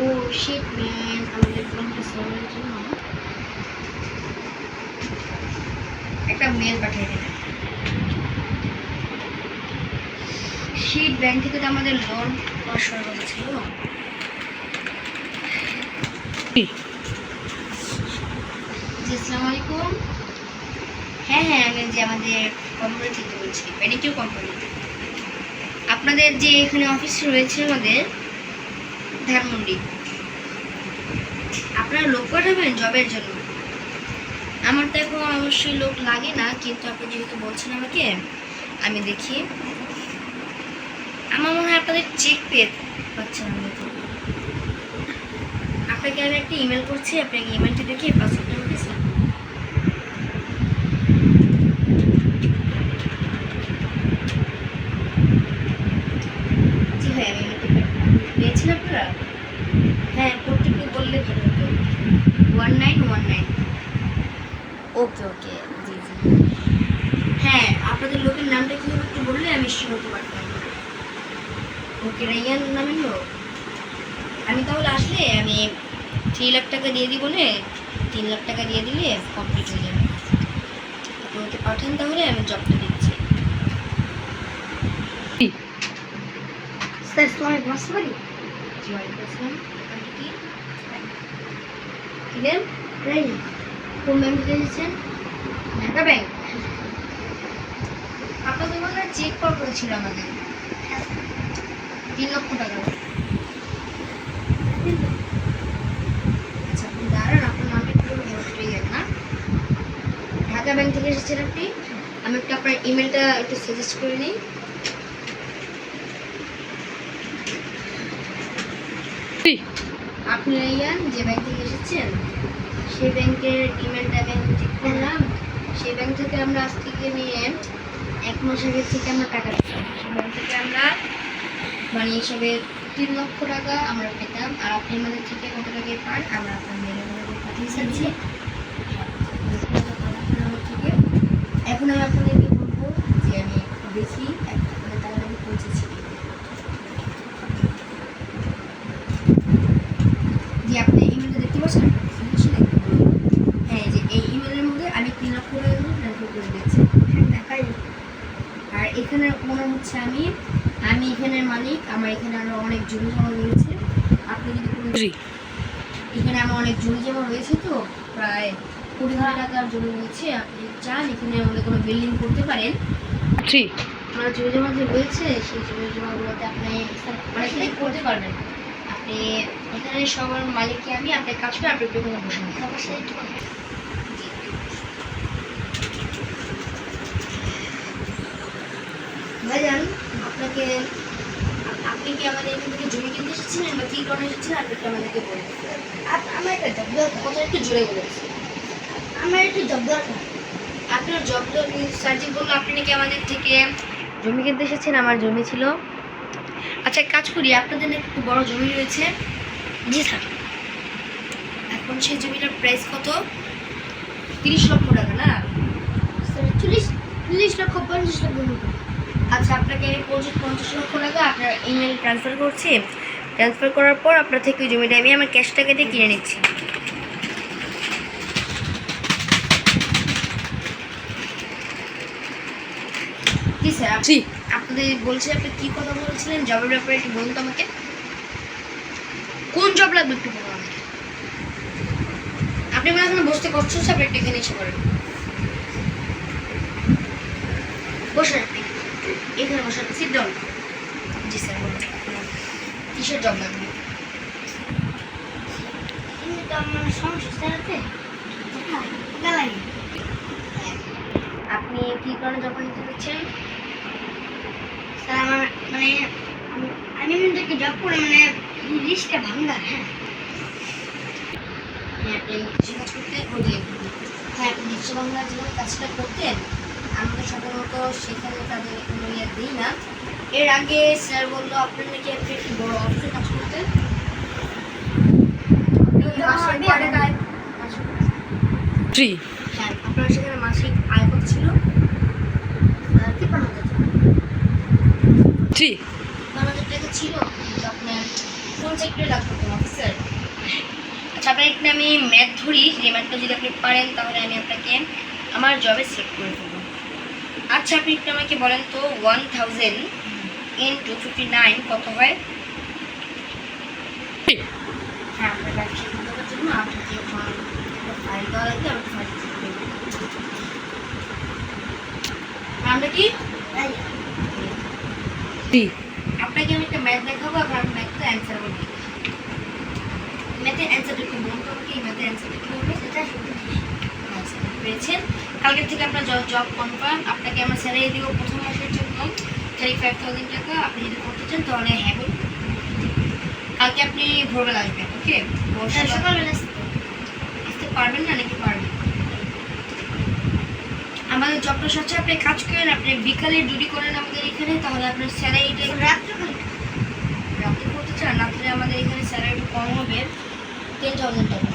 ও shit man, আমাদের ফোনটা সার্ভারের জন্য একটা মেল পাঠিয়ে দিলেন। শিট ব্যাংক থেকে তো আমাদের লোন পাস করার কথা ছিল। জি আসসালামু আলাইকুম। হ্যাঁ হ্যাঁ, আমি যে আমাদের কোম্পানি থেকে বলছি, ম্যানিকিউর কোম্পানি। আপনাদের যে এখানে অফিস রয়েছে আমাদের ধানমন্ডি, আপনারা লোক পাঠাবেন জবের জন্য? আমার তো এখন অবশ্যই লোক লাগে না, কিন্তু আপনি যেহেতু বলছেন আমাকে, আমি দেখি। আমার মনে হয় আপনাদের চেক পেয়ে পাচ্ছেন। আপনাকে আমি একটা ইমেল করছি, আপনাকে ইমেলটি দেখে পাসওয়ার্ডটা দিয়েছি। জি ভাই, আমি পেয়েছেন আপনারা? হ্যাঁ, কোডটি বললে ভালো হতো। 1919। ওকে ওকে, জি জি। হ্যাঁ, আপনাদের লোকের নামটা কি একটু বললে আমি শিওর হতে পারতাম। ওকে, রাইয়ান নামের লোক। আমি তাহলে আসলে আমি 3 লাখ টাকা দিয়ে দিব, না 3 লাখ টাকা দিয়ে দিলে কমপ্লিট হয়ে যাবে। ওকে পাঠান, তাহলে আমি জবটা দিচ্ছি। স্যার তোমার বসতে পারি? জি ওয়ালাইকুম আসসালাম। কি নেম? রাইয়ান। কোন ব্যাংক থেকে এসেছেন? ঢাকা ব্যাংক। আপনাদের মনে হয় চেক পাওয়া করেছিল আমাদের 3 লক্ষ টাকা। আচ্ছা, আপনি দাঁড়ান, আপনার নামটা একটু নোট পেয়ে গেল না? ঢাকা ব্যাংক থেকে এসেছেন আপনি? আমি একটু আপনার ইমেলটা একটু সাজেস্ট করে নিই। আপনি রাইয়ান যে ব্যাংক থেকে এসেছেন, সেই ব্যাংকের ইমেলটা আমি চেক করলাম। সেই ব্যাংক থেকে আমরা আজ থেকে নিয়ে 1 মাস আগের থেকে আমরা টাকা পেতাম। সেই ব্যাংক থেকে আমরা মানে হিসাবে 3 লক্ষ টাকা আমরা পেতাম। আর আপনি আমাদের থেকে কত টাকা পান আমরা আপনার মেলে পাঠিয়ে দিচ্ছি। এখন আমি আপনাদেরকে বলবো যে আমি দেখি মানে তাহলে আমি পৌঁছেছি। যে আপনি ইমেলটা দেখতে পাচ্ছেন? হ্যাঁ, যে এই ইমেলের মধ্যে আমি 3 লক্ষ টাকা ট্রান্সফার করে দিয়েছি। দেখাই। আর এখানে মনে হচ্ছে আমি এখানের মালিক। আমার এখানে আরো অনেক জমি জমা রয়েছে। আপনি যদি এখানে আমার অনেক জমি জমা রয়েছে, তো প্রায় 20,000 টাকার জমি রয়েছে। আপনি চান এখানে আমাদের কোনো বিল্ডিং করতে পারেন। জি, আমার জমি জমা যে রয়েছে সেই জমি জমাগুলোতে আপনি অনেক করতে পারবেন। আপনি এখানে সবার মালিককে আমি আপনার কাজ করে আপনি এখানে বসে ভাইজান। আপনাকে আপনি কি আমাদের এখান থেকে জমি কিনতে এসেছিলেন বা কী কারণে এসেছিলেন আপনি আমাদেরকে বলুন। আমার একটা জব দরকার। কথা একটু জোরে বলেছি। আমার একটু জব দরকার। আপনার জব সার্চিং করলো, আপনি নাকি আমাদের থেকে জমি কিনতে এসেছেন। আমার জমি ছিল। আচ্ছা, এক কাজ করি, আপনাদের নাকি একটু বড় জমি রয়েছে? জি স্যার। এখন সেই জমিটার প্রাইস কত? 30 লক্ষ টাকা না স্যার? 40 লক্ষ 50 লক্ষ। আচ্ছা, আপনাকে আমি 50 লক্ষ টাকা আপনার ইমেল ট্রান্সফার করছি। ট্রান্সফার করার পর আপনার থেকে জমিটা আমি আমার ক্যাশ টাকা দিয়ে কিনে নিচ্ছি। জি স্যার। জি, আপনাদের বলছি, আপনি কী কথা বলছিলেন জবের ব্যাপারে একটু বলুন তো আমাকে। কোন জব লাগবে একটু বলুন আমাকে। আপনি মানে এখন বসতে কষ্ট হচ্ছে, আপনি একটু এখানে এসে করেন। বসেন আপনি এখানে, বসেন, সিট ডাউন। জি স্যার, বলুন কিসের জব লাগবে? আপনি কি কারণে জব নিতে চাচ্ছেন? স্যার আমার মানে আমি জব করে মানে লিস্টটা ভাঙা। হ্যাঁ আপনি কৃষি কাজ করতে হ্যাঁ, আপনি বিশ্ব বাংলা যেভাবে কাজটা করতেন আমরা সাধারণত সেখানে তাদের কোনো ইয়ে দিই না। এর আগে স্যার বললো আপনার নাকি আপনি একটু বড় অফিসে কাজ করতেন। জি হ্যাঁ, আপনার সেখানে মাসিক আয় কত ছিল? 53,000। জি, 53,000 টাকা ছিল। কিন্তু আপনার কোন সেক্টরে লাভ করতেন অফিসার? আচ্ছা আপনার এখানে আমি ম্যাথ ধরি, যে ম্যাথটা যদি আপনি পারেন তাহলে আমি আপনাকে আমার জবে সিলেক্ট করে দেবো। আচ্ছা আপনি একটু আমাকে বলেন তো 1000 ইন্টু 59 কত হয়? হ্যাঁ আপনার ব্যবসা করার জন্য আপনাকে একটা ফাইল দেওয়া লাগবে, আমি ফাইল আমরা কি আপনাকে আমি একটা ম্যাথ দেখাবো, আবার আমি ম্যাথটা অ্যান্সার বলবো। ম্যাথের অ্যান্সারটা একটু বলতে হবে কি, ম্যাথের অ্যান্সারটা কী হবে সেটা আচ্ছা পেয়েছেন। কালকের থেকে আপনার জব কনফার্ম, আপনাকে আমরা স্যালারি দিব প্রথম মাসের জন্য 35,000 টাকা। আপনি যদি করতে চান তাহলে হ্যাঁ বলুন। কালকে আপনি ভোরবেলা আসবেন, ওকে? সকালবেলা আসতে পারবেন না নাকি পারবেন? আমাদের জবটা হচ্ছে আপনি কাজ করেন, আপনি বিকালে ডিউটি করেন আমাদের এখানে, তাহলে আপনার স্যালারিটা রাত্রে করতে চান, রাত্রে আমাদের এখানে স্যালারি কম হবে 10,000 টাকা।